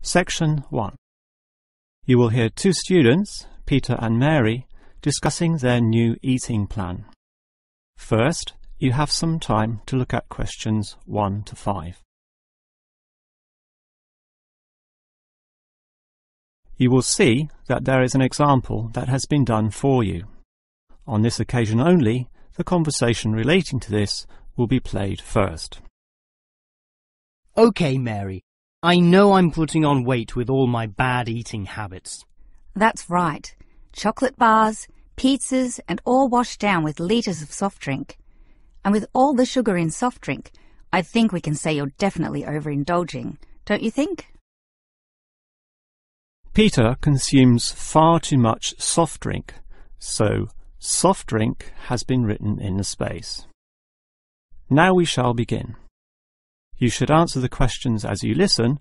Section 1. You will hear two students, Peter and Mary, discussing their new eating plan. First, you have some time to look at questions 1 to 5. You will see that there is an example that has been done for you. On this occasion only, the conversation relating to this will be played first. Okay, Mary. I know I'm putting on weight with all my bad eating habits. That's right. Chocolate bars, pizzas, and all washed down with litres of soft drink. And with all the sugar in soft drink, I think we can say you're definitely overindulging, don't you think? Peter consumes far too much soft drink, so soft drink has been written in the space. Now we shall begin. You should answer the questions as you listen,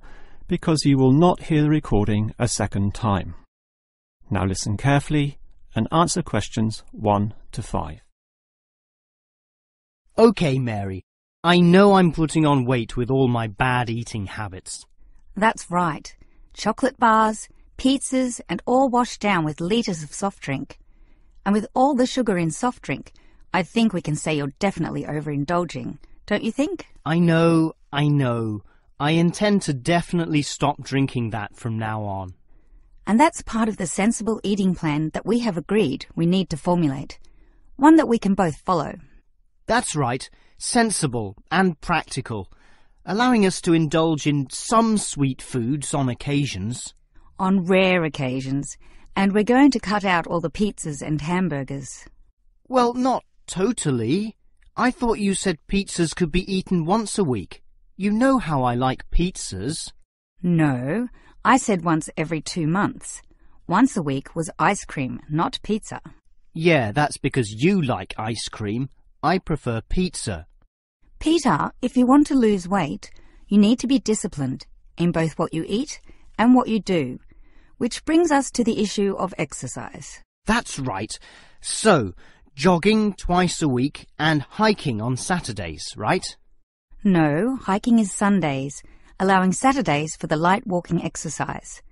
because you will not hear the recording a second time. Now listen carefully and answer questions 1 to 5. Okay, Mary. I know I'm putting on weight with all my bad eating habits. That's right. Chocolate bars, pizzas, and all washed down with litres of soft drink. And with all the sugar in soft drink, I think we can say you're definitely overindulging, don't you think? I know. I intend to definitely stop drinking that from now on. And that's part of the sensible eating plan that we have agreed we need to formulate. One that we can both follow. That's right. Sensible and practical. Allowing us to indulge in some sweet foods on occasions. On rare occasions. And we're going to cut out all the pizzas and hamburgers. Well, not totally. I thought you said pizzas could be eaten once a week. You know how I like pizzas. No, I said once every 2 months. Once a week was ice cream, not pizza. Yeah, that's because you like ice cream. I prefer pizza. Peter, if you want to lose weight, you need to be disciplined in both what you eat and what you do, which brings us to the issue of exercise. That's right. So, jogging twice a week and hiking on Saturdays, right? No, hiking is Sundays, allowing Saturdays for the light walking exercise.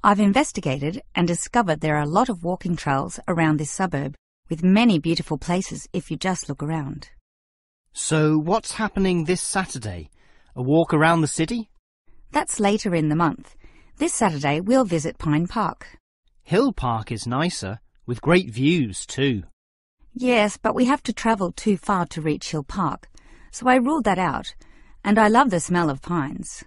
I've investigated and discovered there are a lot of walking trails around this suburb, with many beautiful places if you just look around. So what's happening this Saturday? A walk around the city? That's later in the month. This Saturday we'll visit Pine Park. Hill Park is nicer, with great views too. Yes, but we have to travel too far to reach Hill Park, so I ruled that out, and I love the smell of pines.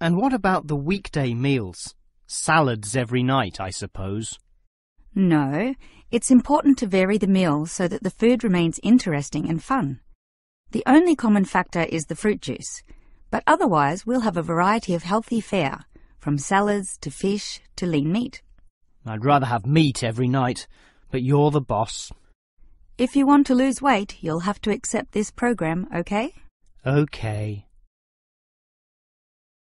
And what about the weekday meals? Salads every night, I suppose. No, it's important to vary the meals so that the food remains interesting and fun. The only common factor is the fruit juice, but otherwise we'll have a variety of healthy fare, from salads to fish to lean meat. I'd rather have meat every night, but you're the boss. If you want to lose weight, you'll have to accept this program, okay? Okay.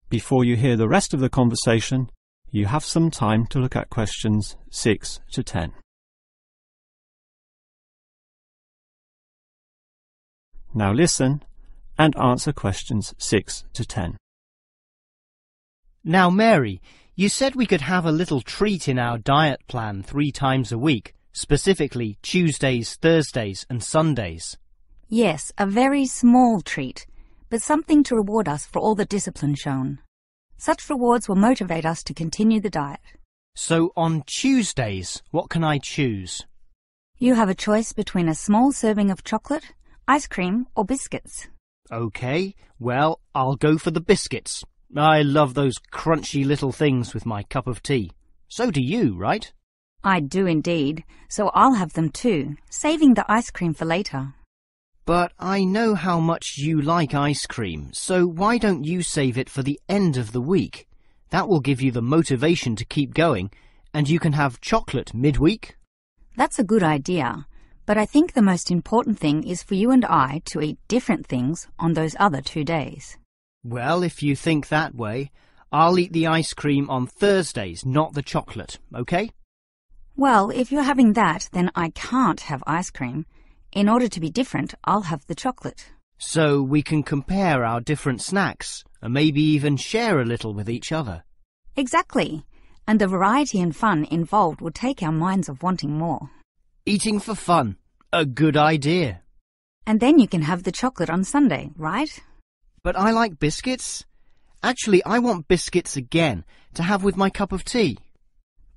Before you hear the rest of the conversation, you have some time to look at questions 6 to 10. Now listen and answer questions 6 to 10. Now, Mary, you said we could have a little treat in our diet plan 3 times a week, specifically Tuesdays, Thursdays and Sundays. Yes, a very small treat, but something to reward us for all the discipline shown. Such rewards will motivate us to continue the diet. So on Tuesdays, what can I choose? You have a choice between a small serving of chocolate, ice cream or biscuits. Okay, well, I'll go for the biscuits. I love those crunchy little things with my cup of tea. So do you, right? I do indeed, so I'll have them too, saving the ice cream for later. But I know how much you like ice cream, so why don't you save it for the end of the week? That will give you the motivation to keep going, and you can have chocolate midweek. That's a good idea, but I think the most important thing is for you and I to eat different things on those other 2 days. Well, if you think that way, I'll eat the ice cream on Thursdays, not the chocolate, okay? Well, if you're having that, then I can't have ice cream. In order to be different, I'll have the chocolate. So we can compare our different snacks, and maybe even share a little with each other. Exactly. And the variety and fun involved will take our minds of wanting more. Eating for fun. A good idea. And then you can have the chocolate on Sunday, right? But I like biscuits. Actually, I want biscuits again to have with my cup of tea.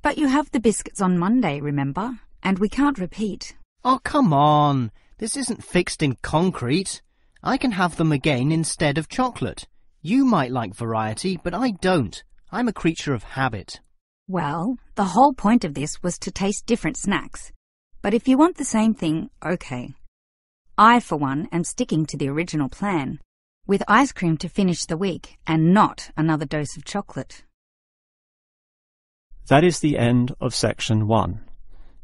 But you have the biscuits on Monday, remember? And we can't repeat. Oh, come on. This isn't fixed in concrete. I can have them again instead of chocolate. You might like variety, but I don't. I'm a creature of habit. Well, the whole point of this was to taste different snacks. But if you want the same thing, okay. I, for one, am sticking to the original plan, with ice cream to finish the week and not another dose of chocolate. That is the end of section 1.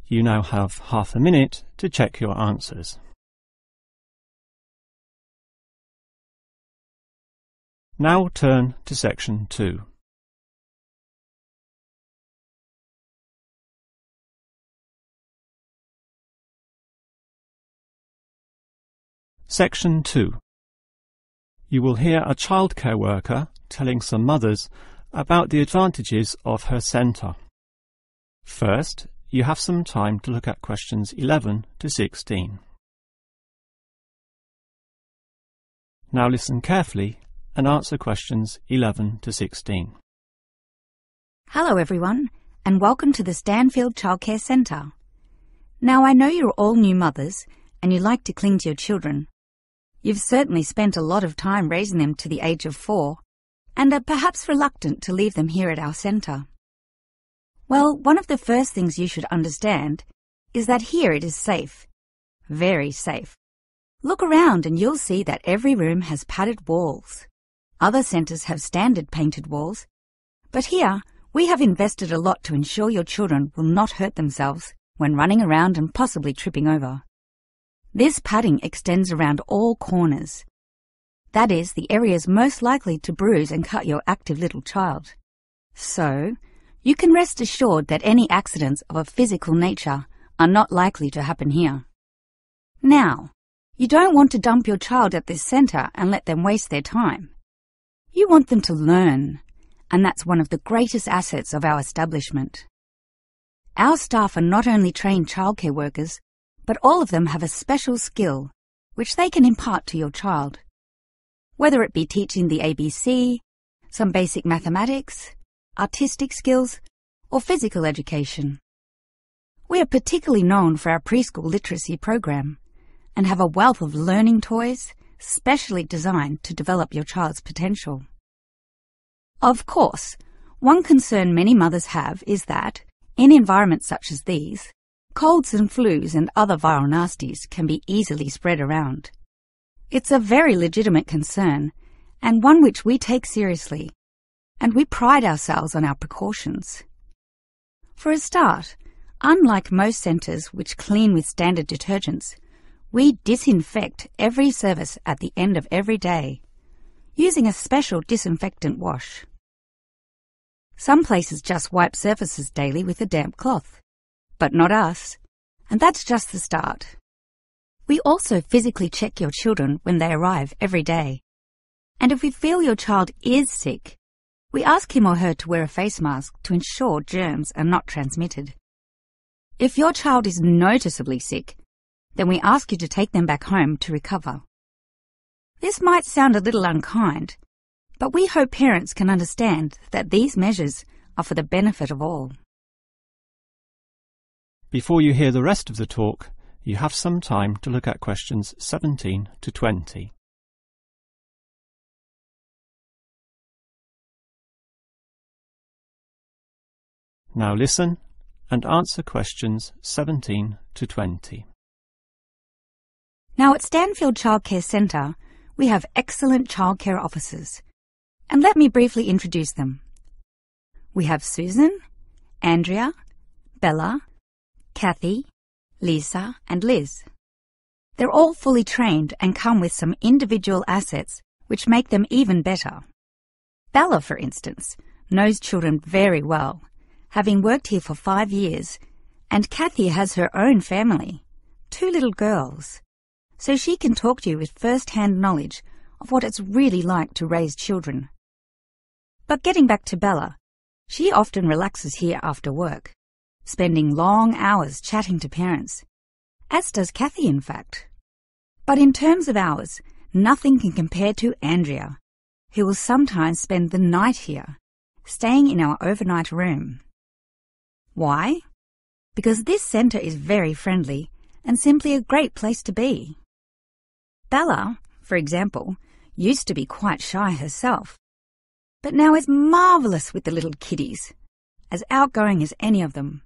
You now have half a minute to check your answers. Now turn to section 2. Section 2. You will hear a childcare worker telling some mothers about the advantages of her centre. First, you have some time to look at questions 11 to 16. Now listen carefully and answer questions 11 to 16. Hello everyone, and welcome to the Stanfield Childcare Centre. Now I know you're all new mothers and you like to cling to your children. You've certainly spent a lot of time raising them to the age of 4 and are perhaps reluctant to leave them here at our centre. Well, one of the first things you should understand is that here it is safe. Very safe. Look around and you'll see that every room has padded walls. Other centres have standard painted walls, but here we have invested a lot to ensure your children will not hurt themselves when running around and possibly tripping over. This padding extends around all corners. That is, the areas most likely to bruise and cut your active little child. So, you can rest assured that any accidents of a physical nature are not likely to happen here. Now, you don't want to dump your child at this centre and let them waste their time. You want them to learn, and that's one of the greatest assets of our establishment. Our staff are not only trained childcare workers, but all of them have a special skill which they can impart to your child. Whether it be teaching the ABC, some basic mathematics, artistic skills, or physical education. We are particularly known for our preschool literacy program and have a wealth of learning toys specially designed to develop your child's potential. Of course, one concern many mothers have is that, in environments such as these, colds and flus and other viral nasties can be easily spread around. It's a very legitimate concern, and one which we take seriously, and we pride ourselves on our precautions. For a start, unlike most centres which clean with standard detergents, we disinfect every service at the end of every day, using a special disinfectant wash. Some places just wipe surfaces daily with a damp cloth, but not us, and that's just the start. We also physically check your children when they arrive every day, and if we feel your child is sick, we ask him or her to wear a face mask to ensure germs are not transmitted. If your child is noticeably sick, then we ask you to take them back home to recover. This might sound a little unkind, but we hope parents can understand that these measures are for the benefit of all. Before you hear the rest of the talk, you have some time to look at questions 17 to 20. Now listen and answer questions 17 to 20. Now at Stanfield Childcare Centre, we have excellent childcare officers, and let me briefly introduce them. We have Susan, Andrea, Bella, Kathy, Lisa, and Liz. They're all fully trained and come with some individual assets which make them even better. Bella, for instance, knows children very well, having worked here for 5 years, and Kathy has her own family, 2 little girls, so she can talk to you with first-hand knowledge of what it's really like to raise children. But getting back to Bella, She often relaxes here after work, spending long hours chatting to parents, as does Kathy, in fact. But in terms of hours, nothing can compare to Andrea, who will sometimes spend the night here, staying in our overnight room. Why? Because this centre is very friendly and simply a great place to be. Bella, for example, used to be quite shy herself, but now is marvellous with the little kiddies, as outgoing as any of them.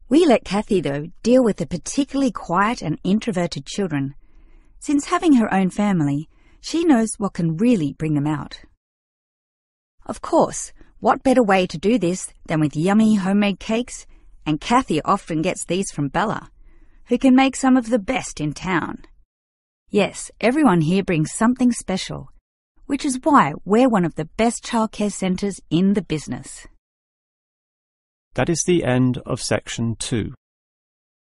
We let Kathy, though, deal with the particularly quiet and introverted children. Since having her own family, she knows what can really bring them out. Of course, what better way to do this than with yummy homemade cakes? And Kathy often gets these from Bella, who can make some of the best in town. Yes, everyone here brings something special, which is why we're one of the best childcare centres in the business. That is the end of section 2.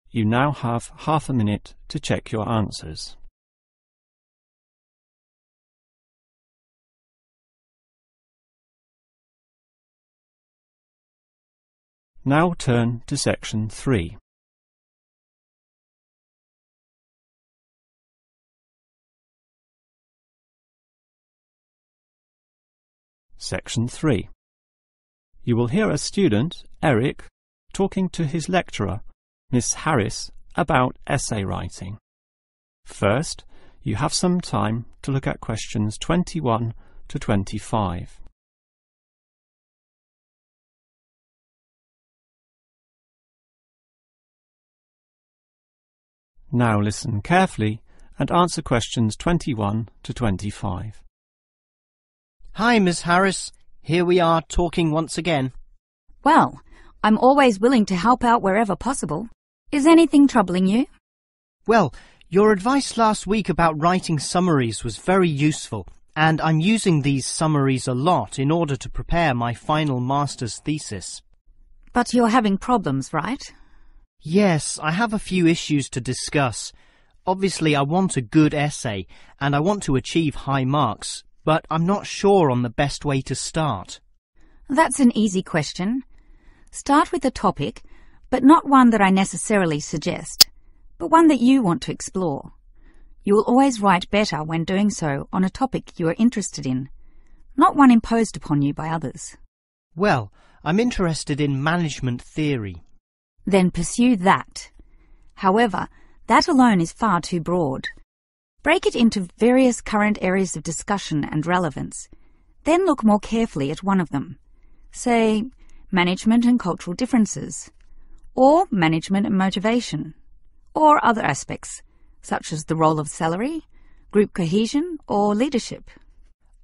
You now have half a minute to check your answers. Now turn to section 3. Section 3. You will hear a student, Eric, talking to his lecturer, Miss Harris, about essay writing. First, you have some time to look at questions 21 to 25. Now listen carefully and answer questions 21 to 25. Hi, Miss Harris. Here we are talking once again. Well, I'm always willing to help out wherever possible. Is anything troubling you? Well, your advice last week about writing summaries was very useful, and I'm using these summaries a lot in order to prepare my final master's thesis. But you're having problems, right? Yes, I have a few issues to discuss. Obviously, I want a good essay, and I want to achieve high marks, but I'm not sure on the best way to start. That's an easy question. Start with a topic, but not one that I necessarily suggest, but one that you want to explore. You will always write better when doing so on a topic you are interested in, not one imposed upon you by others. Well, I'm interested in management theory. Then pursue that. However, that alone is far too broad. Break it into various current areas of discussion and relevance. Then look more carefully at one of them. Say, management and cultural differences, or management and motivation, or other aspects, such as the role of salary, group cohesion, or leadership.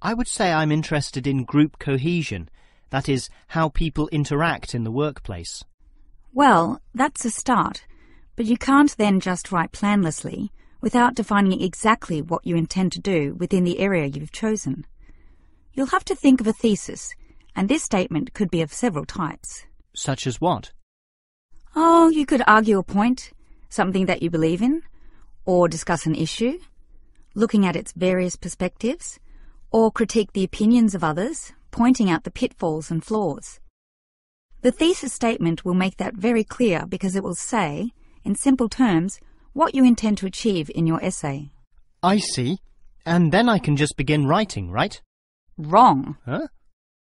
I would say I'm interested in group cohesion, that is, how people interact in the workplace. Well, that's a start, but you can't then just write planlessly without defining exactly what you intend to do within the area you've chosen. You'll have to think of a thesis, and this statement could be of several types. Such as what? Oh, you could argue a point, something that you believe in, or discuss an issue, looking at its various perspectives, or critique the opinions of others, pointing out the pitfalls and flaws. The thesis statement will make that very clear because it will say, in simple terms, what you intend to achieve in your essay. I see. And then I can just begin writing, right? Wrong. Huh?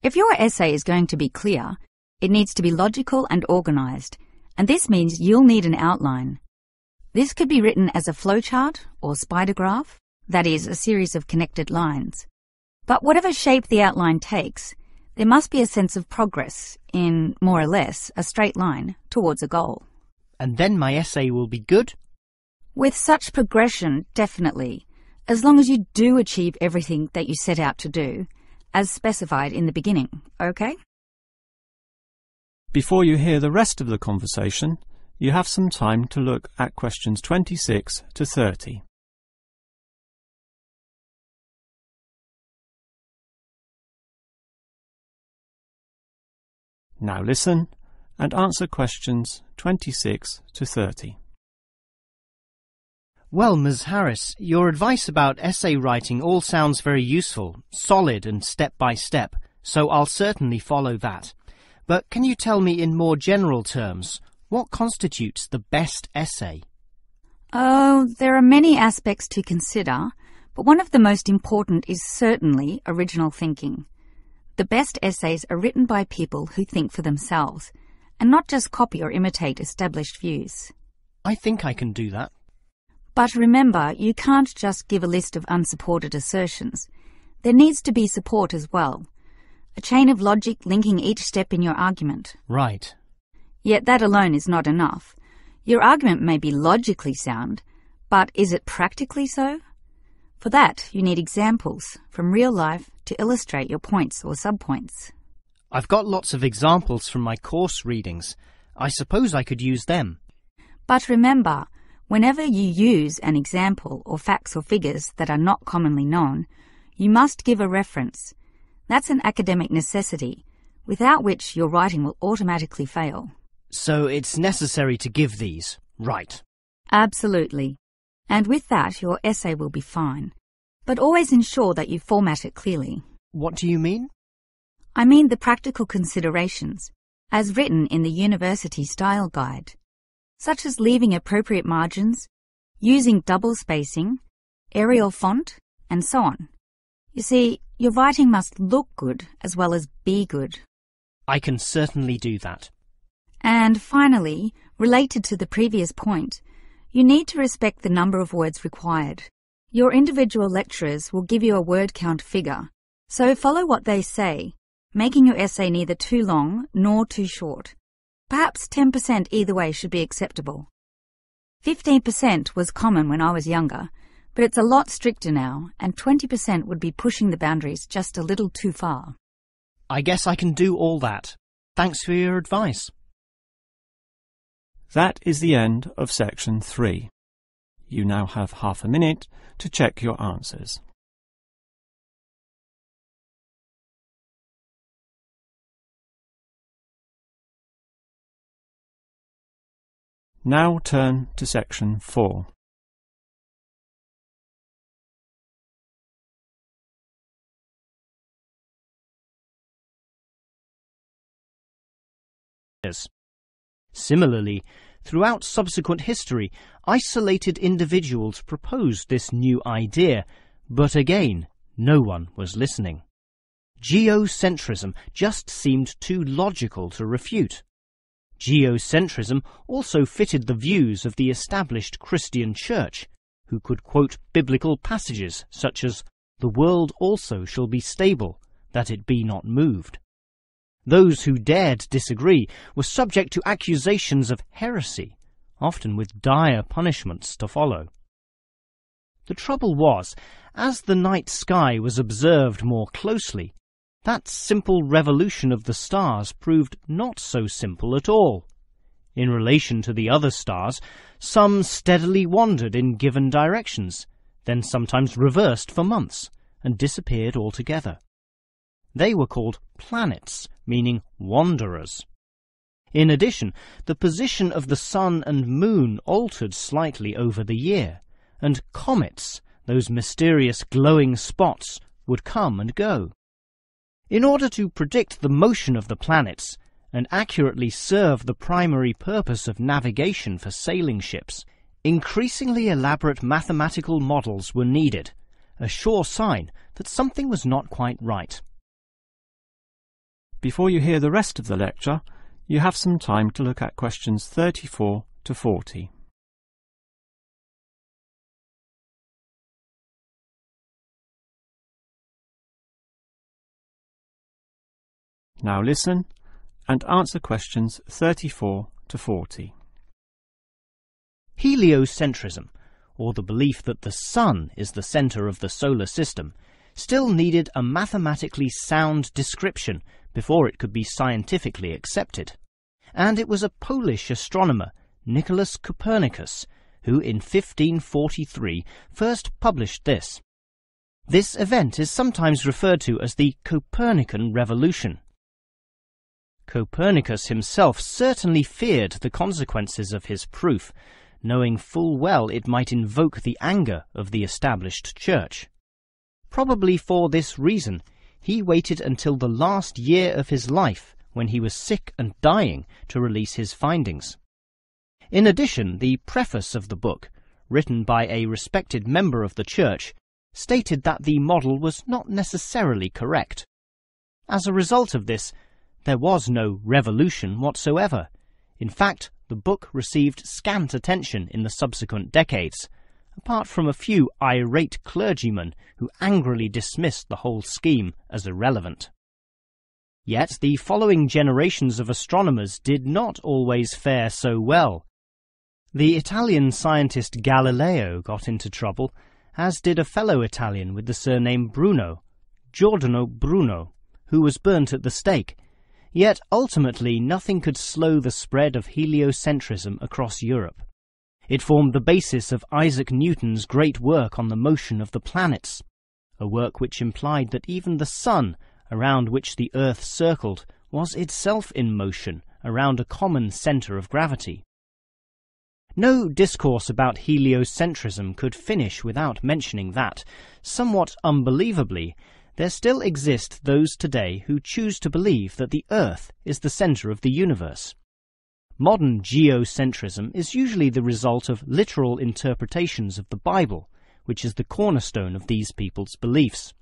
If your essay is going to be clear, it needs to be logical and organised, and this means you'll need an outline. This could be written as a flowchart or spider graph, that is, a series of connected lines. But whatever shape the outline takes, there must be a sense of progress in, more or less, a straight line towards a goal. And then my essay will be good? With such progression, definitely, as long as you do achieve everything that you set out to do, as specified in the beginning, okay? Before you hear the rest of the conversation, you have some time to look at questions 26 to 30. Now listen and answer questions 26 to 30. Well, Ms. Harris, your advice about essay writing all sounds very useful, solid and step by step, so I'll certainly follow that. But can you tell me in more general terms, what constitutes the best essay? Oh, there are many aspects to consider, but one of the most important is certainly original thinking. The best essays are written by people who think for themselves, and not just copy or imitate established views. I think I can do that. But remember, you can't just give a list of unsupported assertions. There needs to be support as well. A chain of logic linking each step in your argument. Right. Yet that alone is not enough. Your argument may be logically sound, but is it practically so? For that, you need examples from real life to illustrate your points or subpoints. I've got lots of examples from my course readings. I suppose I could use them. But remember, whenever you use an example or facts or figures that are not commonly known, you must give a reference. That's an academic necessity, without which your writing will automatically fail. So it's necessary to give these, right? Absolutely. And with that, your essay will be fine. But always ensure that you format it clearly. What do you mean? I mean the practical considerations, as written in the University Style Guide, such as leaving appropriate margins, using double spacing, Arial font, and so on. You see, your writing must look good as well as be good. I can certainly do that. And finally, related to the previous point, you need to respect the number of words required. Your individual lecturers will give you a word count figure, so follow what they say, making your essay neither too long nor too short. Perhaps 10% either way should be acceptable. 15% was common when I was younger, but it's a lot stricter now, and 20% would be pushing the boundaries just a little too far. I guess I can do all that. Thanks for your advice. That is the end of section 3. You now have half a minute to check your answers. Now turn to section 4. Similarly, throughout subsequent history, isolated individuals proposed this new idea, but again, no one was listening. Geocentrism just seemed too logical to refute. Geocentrism also fitted the views of the established Christian Church, who could quote biblical passages such as, "The world also shall be stable, that it be not moved." Those who dared disagree were subject to accusations of heresy, often with dire punishments to follow. The trouble was, as the night sky was observed more closely, that simple revolution of the stars proved not so simple at all. In relation to the other stars, some steadily wandered in given directions, then sometimes reversed for months, and disappeared altogether. They were called planets, meaning wanderers. In addition, the position of the sun and moon altered slightly over the year, and comets, those mysterious glowing spots, would come and go. In order to predict the motion of the planets and accurately serve the primary purpose of navigation for sailing ships, increasingly elaborate mathematical models were needed, a sure sign that something was not quite right. Before you hear the rest of the lecture, you have some time to look at questions 34 to 40. Now listen and answer questions 34 to 40. Heliocentrism, or the belief that the sun is the centre of the solar system, still needed a mathematically sound description before it could be scientifically accepted. And it was a Polish astronomer, Nicholas Copernicus, who in 1543 first published this. This event is sometimes referred to as the Copernican Revolution. Copernicus himself certainly feared the consequences of his proof, knowing full well it might invoke the anger of the established church. Probably for this reason, He waited until the last year of his life, when he was sick and dying, to release his findings. In addition, the preface of the book, written by a respected member of the Church, stated that the model was not necessarily correct. As a result of this, there was no revolution whatsoever. In fact, the book received scant attention in the subsequent decades, apart from a few irate clergymen who angrily dismissed the whole scheme as irrelevant. Yet the following generations of astronomers did not always fare so well. The Italian scientist Galileo got into trouble, as did a fellow Italian with the surname Bruno, Giordano Bruno, who was burnt at the stake. Yet ultimately nothing could slow the spread of heliocentrism across Europe. It formed the basis of Isaac Newton's great work on the motion of the planets, a work which implied that even the sun, around which the Earth circled, was itself in motion around a common centre of gravity. No discourse about heliocentrism could finish without mentioning that, somewhat unbelievably, there still exist those today who choose to believe that the Earth is the centre of the universe. Modern geocentrism is usually the result of literal interpretations of the Bible, which is the cornerstone of these people's beliefs.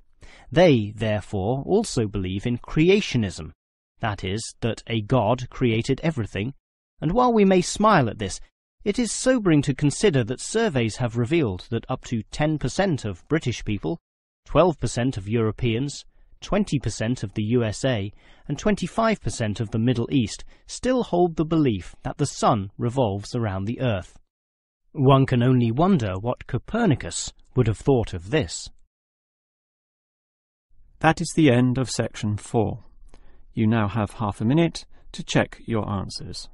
They, therefore, also believe in creationism, that is, that a God created everything, and while we may smile at this, it is sobering to consider that surveys have revealed that up to 10% of British people, 12% of Europeans, 20% of the USA, and 25% of the Middle East still hold the belief that the sun revolves around the Earth. One can only wonder what Copernicus would have thought of this. That is the end of section 4. You now have half a minute to check your answers.